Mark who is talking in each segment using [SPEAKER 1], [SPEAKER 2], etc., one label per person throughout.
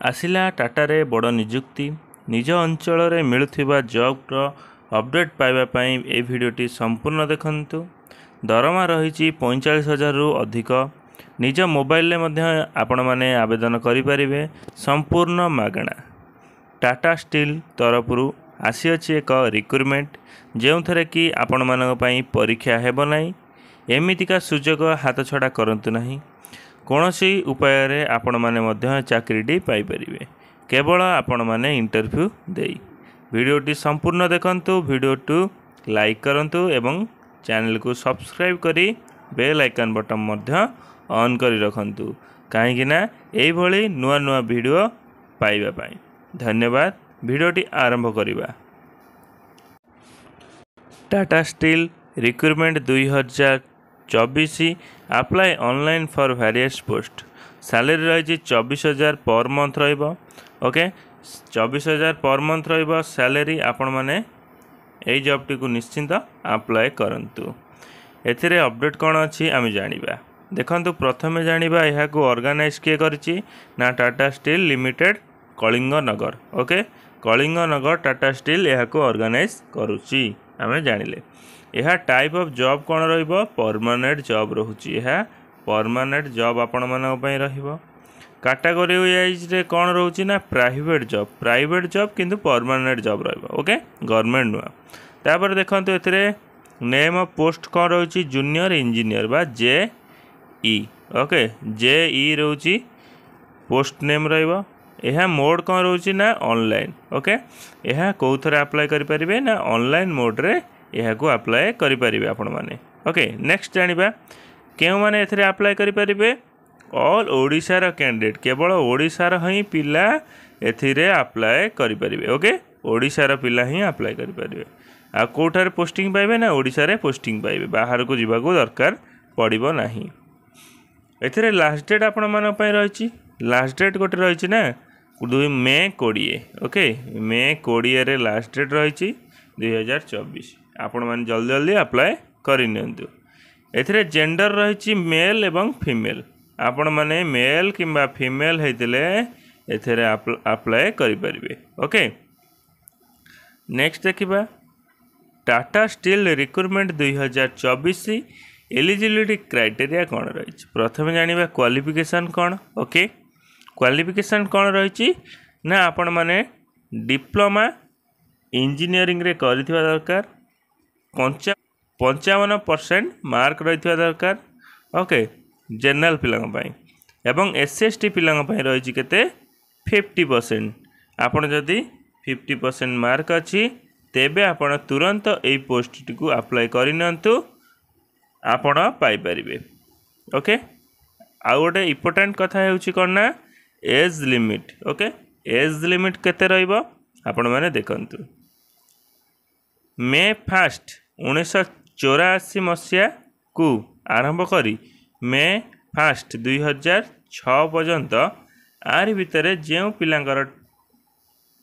[SPEAKER 1] आसिला टाटारे बड़ निजुक्ति निज अंचल मिलुथिबा जॉब्र अपडेट पाइबापी ए भिडियोटी संपूर्ण देखंतु। दरमा रही 45,000 रु अधिक निज मोबाइल आपण माने आवेदन करें संपूर्ण मागणा। टाटा स्टील तरफरु आसी एक रिक्रुटमेंट जो थे कि आपण मानक परीक्षा हेब नहीं। एमितिका सुजोग हाथ छड़ा करंतु नहीं। कौनसी उपाय आपण माने चाकरीटी पाइपर केवल आपण माने इंटरव्यू देई। वीडियोटी संपूर्ण देखंतु। वीडियो लाइक करंतु एवं चैनल को सब्सक्राइब करी बेल आइकन बटन ऑन करी रखंतु कहीं ना यही भली नुआ नुआ वीडियो पाइबा पाई। धन्यवाद। वीडियोटी आरंभ करिबा। Tata steel recruitment 2024 apply online for various post. Salary रही 24,000 पर मंथ रहिबो। ओके 24,000 पर मंथ रहिबो सैलरी। आपण माने एई जॉब को निश्चिंत अप्लाई करंतु। एथिरे अपडेट कौन अच्छी आम जानिबा। देखंतु प्रथमे जानिबा यह को ऑर्गेनाइज किए करछि ना टाटा स्टील लिमिटेड कलिंग नगर। ओके कलिंग नगर टाटा स्टील यह को ऑर्गेनाइज करुछि आम जानिले। यह टाइप ऑफ जॉब कौन रहिबो परमानेंट जॉब रहुछि। यह परमानेंट जॉब आपण मानक पई रहिबो। कैटेगरी वाइज रे कौन रहुछि ना प्राइवेट जॉब किंतु परमानेंट जॉब रहिबो। ओके गवर्नमेंट नुआ। तापर देखंतु एथिरे नेम ऑफ पोस्ट कौन रहुछि जूनियर इंजीनियर बा JE। ओके JE रहुछि पोस्ट नेम रहिबो। यह मोड कौन रहुछि ना ऑनलाइन। ओके यह कौ थरे अप्लाई करि परिबे ना ऑनलाइन मोड रे यह को अप्लाई करि परिबे आपण माने। ओके नेक्स्ट जानिबा केउ माने एथरे अप्लाई करि परिबे ऑल ओडिशार कैंडिडेट केवल ओडिशार ही पिला एथिरे अप्लाई करि परिबे। ओके ओडिशार पिला ही अप्लाई करि परिबे। आ कोठार पोस्टिंग पाइबे ना ओडिशा रे पोस्टिंग पाइबे बाहर को जीवा को दरकार पड़िबो नाही। एथिरे लास्ट डेट आपण मानक पई रहिछि। लास्ट डेट गोटे रहिछि ना 2 मे 20। ओके मे 20 रे लास्ट डेट रहिछि 2024। आपण माने जल्दी जल्दी अप्लाई करि नियंतु। एथिरे जेंडर रहिछि मेल एवं फीमेल। आपण माने मेल किंबा फीमेल हेतिले एथिरे अप्लाई करि परिबे। ओके नेक्स्ट देखिबा Tata steel recruitment 2024 eligibility criteria कौन रही। प्रथम जानिबा क्वालिफिकेशन कौन। ओके क्वालिफिकेशन कौन रही ना आपण माने डिप्लोमा इंजीनियरिंग रे करिथिबा दरकार। 55% मार्क रहिथिबा दरकार। ओके जनरल पिलांग पई एवं SC/ST पिलांग पई रही केते 50%। आपण जदि 50% मार्क अछि तेबे आपण तुरंत एई पोस्ट को अप्लाई करिनंतु आपण पाई परिबे। ओके आ गोटे इम्पोर्टेंट कथा हेउछि कोन ना age limit. Okay age limit केते रहइबो आपण माने देखंतु। मे 1 1984 मसिया को आरंभ करी मे 1 2006 पर्यंत आरि भितरे जे पिलांकर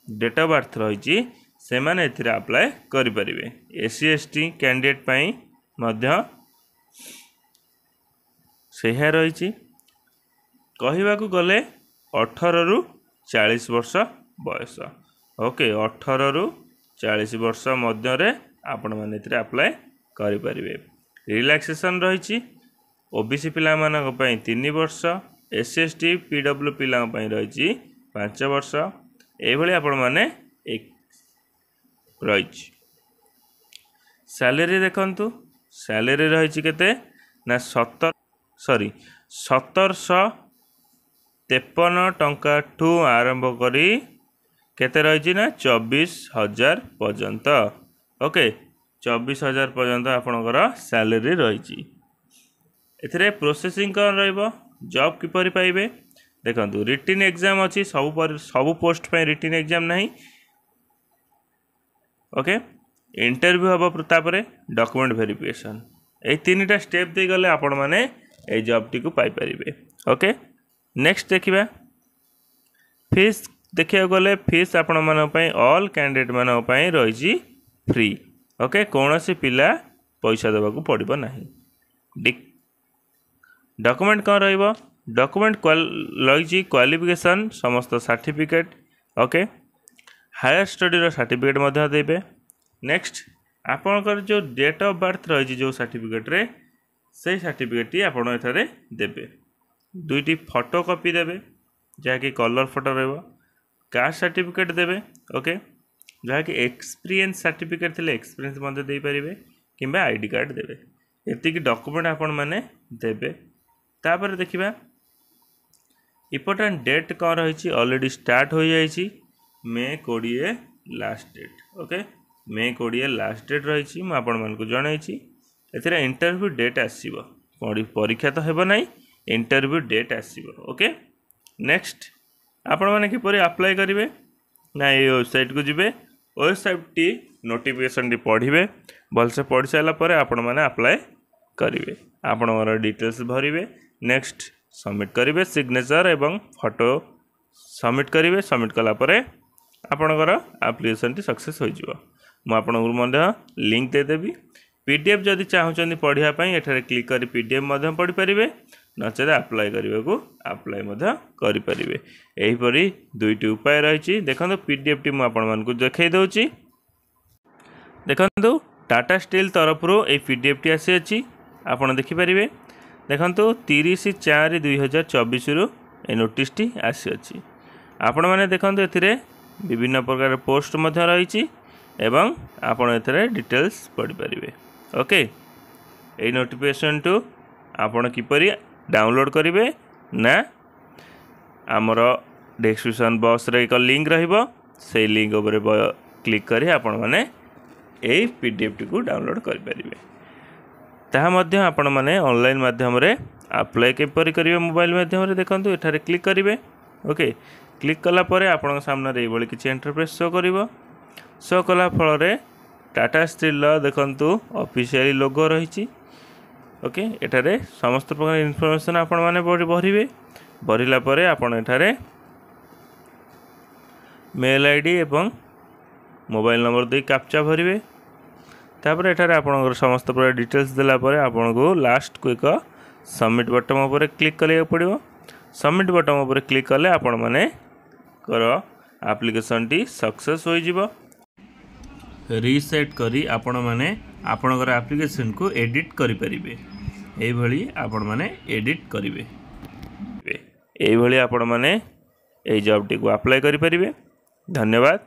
[SPEAKER 1] डेट ऑफ बर्थ रही से माने एथिरे अप्लाई करि परिबे। SC/ST कैंडिडेट पई मध्य सेहा रही। कहिबाकू गले 18 रु 40 वर्ष बयस। ओके 18 रु 40 वर्ष मध्य रे आपण माने एथिरे अप्लाई करि परिबे। रिलैक्सेशन रही OBC पिला मानक पई 3 वर्ष SC/ST PW पिला पई रही 5 वर्ष ए भली आपण माने एक रही। सैलरी देखंतु सैलरी रही केते ना 1753 टंका ठू आरंभ करी केते रही ना 24,000 पर्यंत। ओके 24,000 पर्यंत आपणकर सैलरी रही। एथिरे प्रोसेसिंग कौन रहिबो जॉब किपरि पाइबे देखंतु। रिटन एग्जाम अछि सब पोस्ट पे रिटन एग्जाम नहीं। ओके इंटरव्यू हम तापरे डॉक्यूमेंट वेरिफिकेशन ए 3टा स्टेप दे गले आपण माने ए जॉब टी को पाई परिबे। ओके नेक्स्ट देखिबा फीस देखिया गले फीस आपण मानक पई ऑल कैंडिडेट मानक पई रही फ्री। ओके कौनसी पिला पैसा देबा को पड़िबो नाही। डॉक्यूमेंट कौन रहिबो डॉक्यूमेंट लगी क्वालिफिकेशन समस्त सर्टिफिकेट ओके हायर स्टडी रो सर्टिफिकेट मध्य देबे। नेक्स्ट आपनकर जो डेट ऑफ बर्थ रही जो सर्टिफिकेट रे से सर्टिफिकेट आपण एठारे देबे। दुईटी फोटो कॉपी देबे जहाँकि कलर फोटो रहिबो। कास्ट सर्टिफिकेट देबे ओके जहाँकि एक्सपीरियंस सर्टिफिकेट थिले एक्सपीरियंस मध्य दे पारिबे किंबा आईडी कार्ड देबे। एतिकी डॉक्यूमेंट आपण माने देबे। तापर देखिबा इम्पोर्टेंट डेट कौन रही ऑलरेडी स्टार्ट हो जाइए मे 20 लास्ट डेट ओके मे 20 लास्ट डेट रही मुझे जनई ए इंटरव्यू डेट आसो परीक्षा तो हेब ना इंटरव्यू डेट आसो ओके। नेक्स्ट आपण मैंने किपर अप्लाई करेंगे ना ये वेबसाइट को जिबे वेबसाइट टी नोटिफिकेशन टी पढ़े भलसे पढ़ सारापर आपण मैंने अप्लाई करेंगे आपणकर डिटेल्स भरवे। नेक्स्ट सबमिट करेंगे सिग्नेचर एवं फोटो सबमिट करेंगे सबमिट कलापर आपणकर एप्लिकेशन टी सक्सेस हो लिंक देदेवी। पीडीएफ जदि चाहूँ पढ़ाई एठारे क्लिक कर पीडीएफ पढ़ी पारे नचेत अप्लाई करने को अप्लाई करें। यहीपरी दुईटी उपाय रही देखो पीडीएफ टी मुझे देखई दूची देखु टाटा स्टील तरफ ये पीडीएफ टी आसी अच्छी आपड़ देखिपारे देखु 30/4/2024 ये नोटिस टी आसी अच्छी आपण मैंने देखो ए विभिन्न प्रकार पोस्ट रही एवं आपण ए डिटेल्स पढ़ी पारे ओके। ये नोटिफिकेशन टू आपण किपरि डाउनलोड करेंगे ना आमर डिस्क्रिप्शन बॉक्स रे एक लिंक रहिबो से लिंक उपर क्लिक करी आपण माने ए पीडीएफ टी को डाउनलोड कर पारिबे। ताहा मध्य आपण माने ऑनलाइन माध्यम रे अप्लाई केपरि करिवे मोबाइल माध्यम रे देखंतु एठारे क्लिक करिवे ओके। क्लिक कला परे आपण सामने रे एबोली किछि इंटरफेस शो करिवो शो कला फल रे टाटा स्टील देखंतु ऑफिशियल लोगो रही ओके। एठारे समस्त प्रकार इनफॉरमेशन आपण माने भरिवे भरिला परे आपण एठारे मेल आईडी एवं मोबाइल नंबर दे कैप्चा भरिवे तापर एठारे आपनकर समस्त प्रकार डिटेल्स देला परे आपन को लास्ट को एक सबमिट बटन ऊपर क्लिक करिया पड़िबो। सबमिट बटन ऊपर क्लिक कले आपण माने कर एप्लिकेशन टी सक्सेस हो जिवो। रीसेट करी आपण माने आपनकर एप्लिकेशन को एडिट करि परिबे एई भली आपण माने एडिट करिवे एई भली आपण माने एई जॉब टी को अप्लाई करि परिबे। धन्यवाद।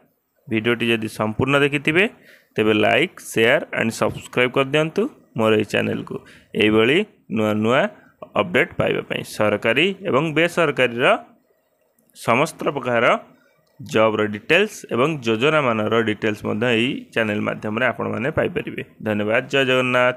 [SPEAKER 1] वीडियोटी जदि संपूर्ण देखिथिबे तेबे लाइक शेयर एंड सब्सक्राइब कर दियंतु मोर ए चैनल को एई भली नुआ नुआ अपडेट पाइबा पई सरकारी एवं बेसरकारी रा समस्त प्रकार जॉब रो डिटेल्स एवं योजना मान रो डिटेल्स मध्य एई चैनल माध्यम रे आपण माने पाइ परिबे। धन्यवाद। जय जगन्नाथ।